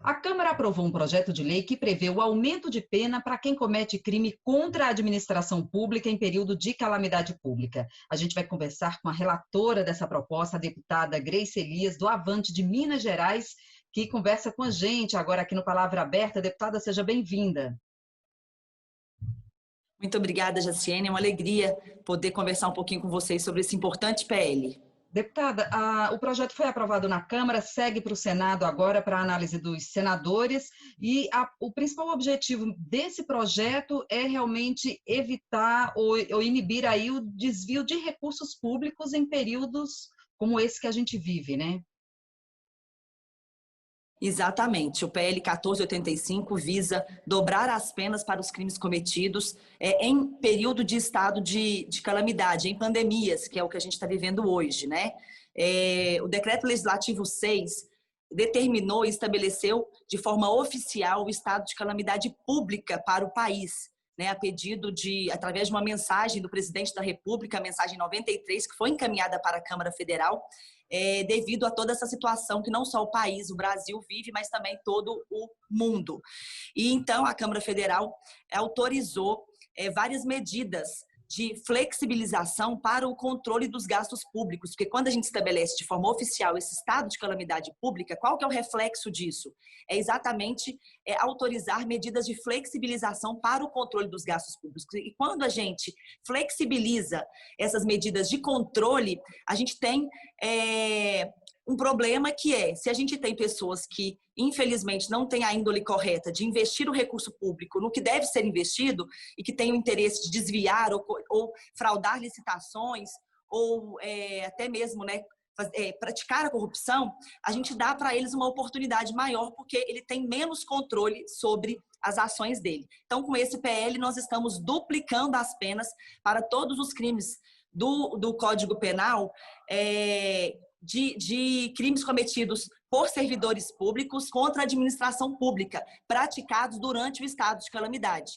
A Câmara aprovou um projeto de lei que prevê o aumento de pena para quem comete crime contra a administração pública em período de calamidade pública. A gente vai conversar com a relatora dessa proposta, a deputada Grace Elias, do Avante de Minas Gerais, que conversa com a gente agora aqui no Palavra Aberta. Deputada, seja bem-vinda. Muito obrigada, Jaciene. É uma alegria poder conversar um pouquinho com vocês sobre esse importante PL. Deputada, o projeto foi aprovado na Câmara, segue para o Senado agora para análise dos senadores e o principal objetivo desse projeto é realmente evitar ou inibir aí o desvio de recursos públicos em períodos como esse que a gente vive, né? Exatamente. O PL 1485 visa dobrar as penas para os crimes cometidos em período de estado de calamidade, em pandemias, que é o que a gente está vivendo hoje, né? O Decreto Legislativo 6 determinou e estabeleceu de forma oficial o estado de calamidade pública para o país, né? A pedido através de uma mensagem do Presidente da República, a mensagem 93, que foi encaminhada para a Câmara Federal, devido a toda essa situação que não só o país, o Brasil vive, mas também todo o mundo. E então a Câmara Federal autorizou várias medidas de flexibilização para o controle dos gastos públicos, porque quando a gente estabelece de forma oficial esse estado de calamidade pública, qual que é o reflexo disso? É exatamente autorizar medidas de flexibilização para o controle dos gastos públicos. E quando a gente flexibiliza essas medidas de controle, a gente tem um problema que se a gente tem pessoas que, infelizmente, não têm a índole correta de investir o recurso público no que deve ser investido e que tem o interesse de desviar ou fraudar licitações ou até mesmo, né, praticar a corrupção, a gente dá para eles uma oportunidade maior porque ele tem menos controle sobre as ações dele. Então, com esse PL, nós estamos duplicando as penas para todos os crimes do Código Penal, de crimes cometidos por servidores públicos contra a administração pública, praticados durante o estado de calamidade.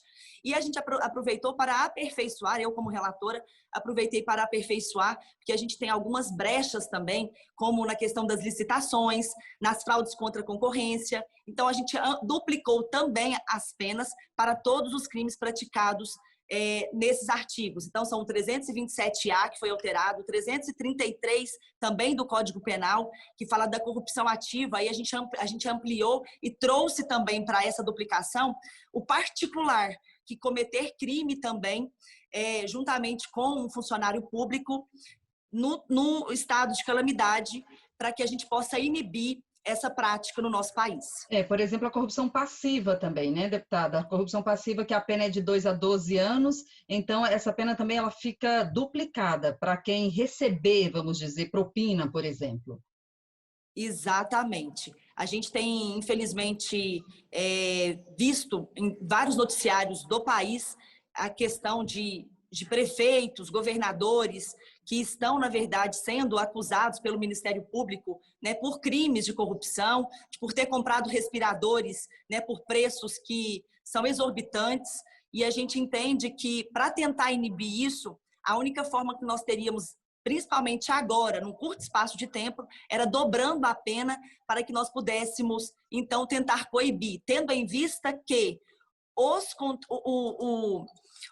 E a gente aproveitou para aperfeiçoar, eu como relatora, aproveitei para aperfeiçoar, porque a gente tem algumas brechas também, como na questão das licitações, nas fraudes contra a concorrência. Então, a gente duplicou também as penas para todos os crimes praticados nesses artigos. Então, são o 327A, que foi alterado, o 333 também do Código Penal, que fala da corrupção ativa, aí a gente ampliou e trouxe também para essa duplicação o particular, que cometer crime também, juntamente com um funcionário público, no estado de calamidade, para que a gente possa inibir essa prática no nosso país. Por exemplo, a corrupção passiva também, né, deputada? A corrupção passiva, que a pena é de 2 a 12 anos, então essa pena também ela fica duplicada para quem receber, vamos dizer, propina, por exemplo. Exatamente. A gente tem, infelizmente, visto em vários noticiários do país a questão de prefeitos, governadores, que estão, na verdade, sendo acusados pelo Ministério Público, né, por crimes de corrupção, por ter comprado respiradores, né, por preços que são exorbitantes, e a gente entende que, para tentar inibir isso, a única forma que nós teríamos, principalmente agora, num curto espaço de tempo, era dobrando a pena para que nós pudéssemos, então, tentar coibir, tendo em vista que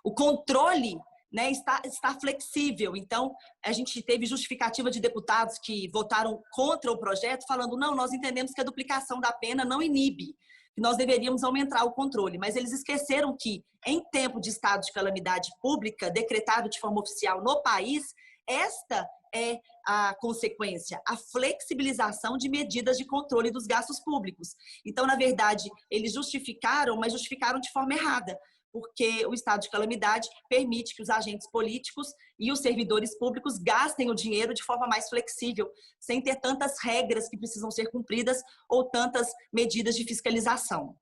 o controle, né, está flexível. Então, a gente teve justificativa de deputados que votaram contra o projeto, falando, não, nós entendemos que a duplicação da pena não inibe, que nós deveríamos aumentar o controle. Mas eles esqueceram que, em tempo de estado de calamidade pública, decretado de forma oficial no país, esta é a consequência, a flexibilização de medidas de controle dos gastos públicos. Então, na verdade, eles justificaram, mas justificaram de forma errada, porque o estado de calamidade permite que os agentes políticos e os servidores públicos gastem o dinheiro de forma mais flexível, sem ter tantas regras que precisam ser cumpridas ou tantas medidas de fiscalização.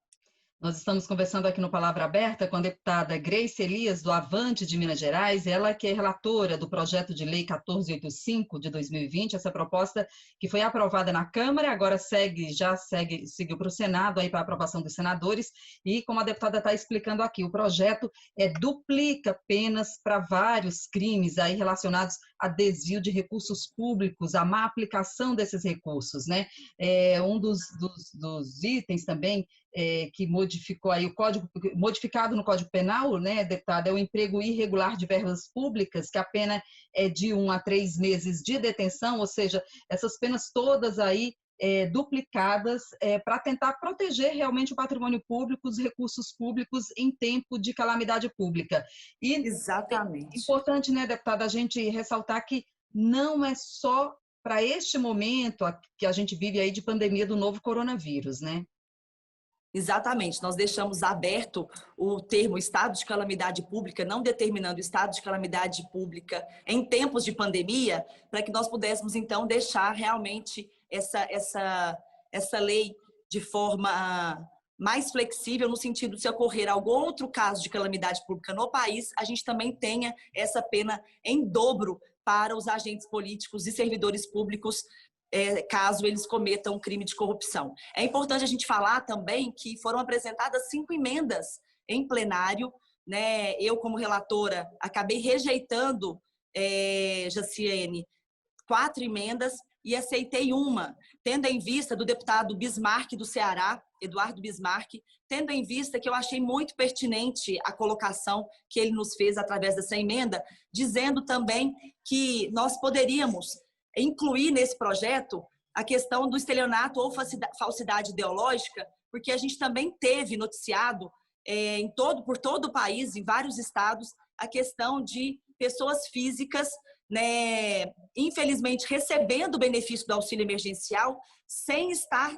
Nós estamos conversando aqui no Palavra Aberta com a deputada Grace Elias, do Avante de Minas Gerais, ela que é relatora do projeto de lei 1485 de 2020, essa proposta que foi aprovada na Câmara, agora seguiu para o Senado, aí para a aprovação dos senadores, e como a deputada está explicando aqui, o projeto duplica penas para vários crimes aí relacionados a desvio de recursos públicos, a má aplicação desses recursos, né? Um dos itens também que modificou aí o código, modificado no Código Penal, né, deputada, é o emprego irregular de verbas públicas, que a pena é de 1 a 3 meses de detenção, ou seja, essas penas todas aí duplicadas para tentar proteger realmente o patrimônio público, os recursos públicos em tempo de calamidade pública. E é Exatamente. importante, né, deputada, a gente ressaltar que não é só para este momento que a gente vive aí de pandemia do novo coronavírus, né? Exatamente, nós deixamos aberto o termo estado de calamidade pública, não determinando estado de calamidade pública em tempos de pandemia, para que nós pudéssemos, então, deixar realmente essa lei de forma mais flexível, no sentido de se ocorrer algum outro caso de calamidade pública no país, a gente também tenha essa pena em dobro para os agentes políticos e servidores públicos caso eles cometam um crime de corrupção. É importante a gente falar também que foram apresentadas 5 emendas em plenário, né? Eu, como relatora, acabei rejeitando, Jaciene, 4 emendas e aceitei uma, tendo em vista do deputado Bismarck do Ceará, Eduardo Bismarck, tendo em vista que eu achei muito pertinente a colocação que ele nos fez através dessa emenda, dizendo também que nós poderíamos incluir nesse projeto a questão do estelionato ou falsidade ideológica, porque a gente também teve noticiado por todo o país, em vários estados, a questão de pessoas físicas, né, infelizmente, recebendo o benefício do auxílio emergencial sem estar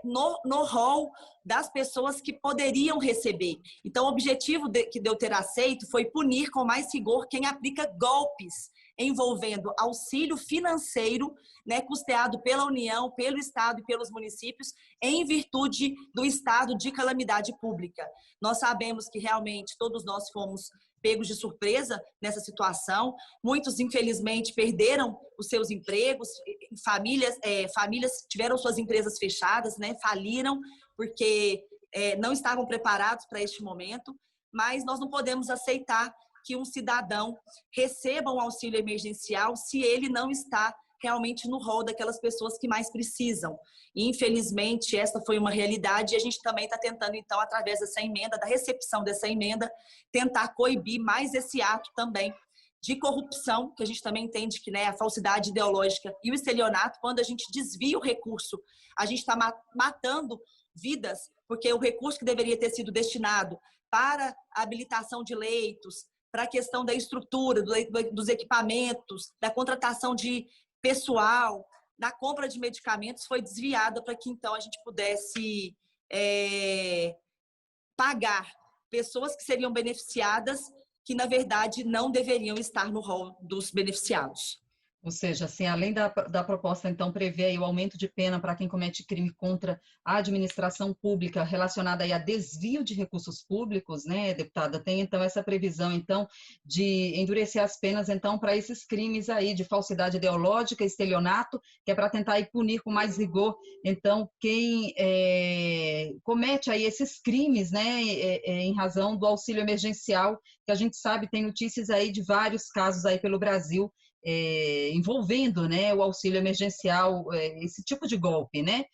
no rol das pessoas que poderiam receber. Então, o objetivo que de eu ter aceito foi punir com mais rigor quem aplica golpes envolvendo auxílio financeiro, né, custeado pela União, pelo Estado e pelos municípios, em virtude do estado de calamidade pública. Nós sabemos que realmente todos nós fomos pegos de surpresa nessa situação. Muitos, infelizmente, perderam os seus empregos, famílias tiveram suas empresas fechadas, né, faliram, porque não estavam preparados para este momento, mas nós não podemos aceitar que um cidadão receba um auxílio emergencial se ele não está realmente no rol daquelas pessoas que mais precisam. E, infelizmente, essa foi uma realidade e a gente também está tentando, então, através dessa emenda, da recepção dessa emenda, tentar coibir mais esse ato também de corrupção, que a gente também entende que, né, a falsidade ideológica e o estelionato, quando a gente desvia o recurso, a gente está matando vidas, porque o recurso que deveria ter sido destinado para a habilitação de leitos, para a questão da estrutura, dos equipamentos, da contratação de pessoal, da compra de medicamentos, foi desviada para que, então, a gente pudesse pagar pessoas que seriam beneficiadas, que, na verdade, não deveriam estar no rol dos beneficiados. Ou seja, assim, além da proposta, então, prevê aí o aumento de pena para quem comete crime contra a administração pública relacionada aí a desvio de recursos públicos, né, deputada? Tem, então, essa previsão, então, de endurecer as penas, então, para esses crimes aí de falsidade ideológica, estelionato, que é para tentar aí punir com mais rigor, então, quem comete aí esses crimes, né, em razão do auxílio emergencial, que a gente sabe, tem notícias aí de vários casos aí pelo Brasil, envolvendo, né, o auxílio emergencial, esse tipo de golpe, né?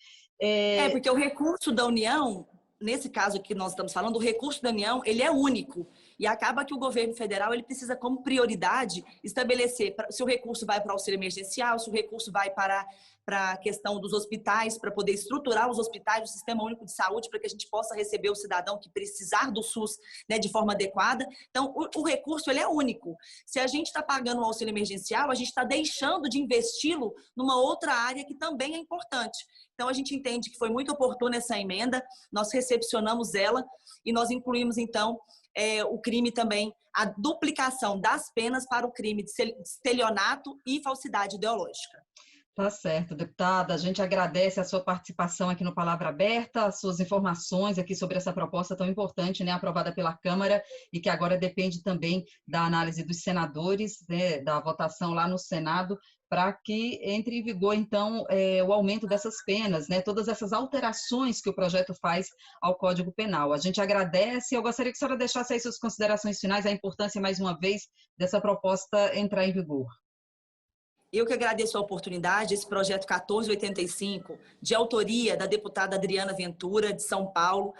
Porque o recurso da União, nesse caso que nós estamos falando, o recurso da União, ele é único. E acaba que o governo federal ele precisa, como prioridade, estabelecer se o recurso vai para o auxílio emergencial, se o recurso vai para a questão dos hospitais, para poder estruturar os hospitais, o Sistema Único de Saúde, para que a gente possa receber o cidadão que precisar do SUS, né, de forma adequada. Então, o recurso ele é único. Se a gente está pagando o auxílio emergencial, a gente está deixando de investi-lo numa outra área que também é importante. Então, a gente entende que foi muito oportuna essa emenda, nós recepcionamos ela e nós incluímos, então, o crime também, a duplicação das penas para o crime de estelionato e falsidade ideológica. Tá certo, deputada. A gente agradece a sua participação aqui no Palavra Aberta, as suas informações aqui sobre essa proposta tão importante, né, aprovada pela Câmara e que agora depende também da análise dos senadores, né, da votação lá no Senado, para que entre em vigor, então, o aumento dessas penas, né, todas essas alterações que o projeto faz ao Código Penal. A gente agradece. Eu gostaria que a senhora deixasse aí suas considerações finais, a importância, mais uma vez, dessa proposta entrar em vigor. Eu que agradeço a oportunidade, esse projeto 1485, de autoria da deputada Adriana Ventura, de São Paulo,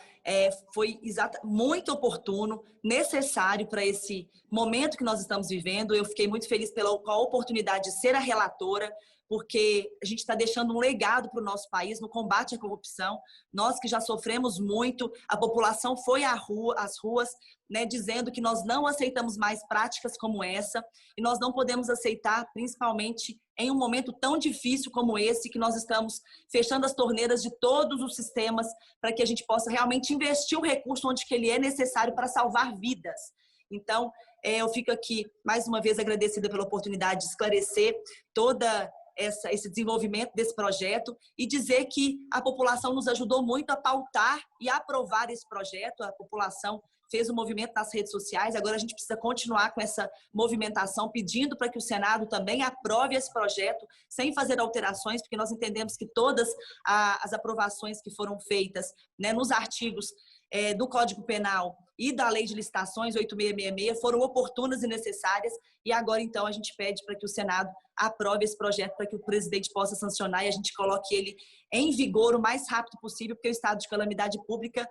foi muito oportuno, necessário para esse momento que nós estamos vivendo. Eu fiquei muito feliz com a oportunidade de ser a relatora, porque a gente está deixando um legado para o nosso país no combate à corrupção. Nós que já sofremos muito, a população foi às ruas, né, dizendo que nós não aceitamos mais práticas como essa, e nós não podemos aceitar, principalmente em um momento tão difícil como esse, que nós estamos fechando as torneiras de todos os sistemas para que a gente possa realmente investir o recurso onde que ele é necessário para salvar vidas. Então, eu fico aqui, mais uma vez, agradecida pela oportunidade de esclarecer toda esse desenvolvimento desse projeto e dizer que a população nos ajudou muito a pautar e a aprovar esse projeto. A população fez um movimento nas redes sociais, agora a gente precisa continuar com essa movimentação, pedindo para que o Senado também aprove esse projeto, sem fazer alterações, porque nós entendemos que todas as aprovações que foram feitas, né, nos artigos do Código Penal e da Lei de Licitações 8666 foram oportunas e necessárias, e agora então a gente pede para que o Senado aprove esse projeto para que o presidente possa sancionar e a gente coloque ele em vigor o mais rápido possível, porque o estado de calamidade pública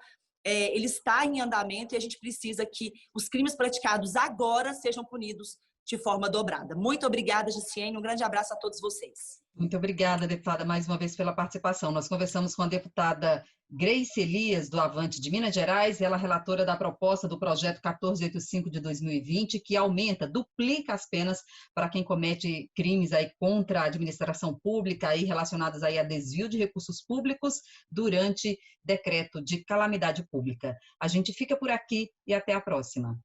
ele está em andamento e a gente precisa que os crimes praticados agora sejam punidos de forma dobrada. Muito obrigada, Giciene. Um grande abraço a todos vocês. Muito obrigada, deputada, mais uma vez pela participação. Nós conversamos com a deputada Grace Elias, do Avante de Minas Gerais, ela é relatora da proposta do projeto 1485 de 2020, que duplica as penas para quem comete crimes aí contra a administração pública aí relacionados aí a desvio de recursos públicos durante decreto de calamidade pública. A gente fica por aqui e até a próxima.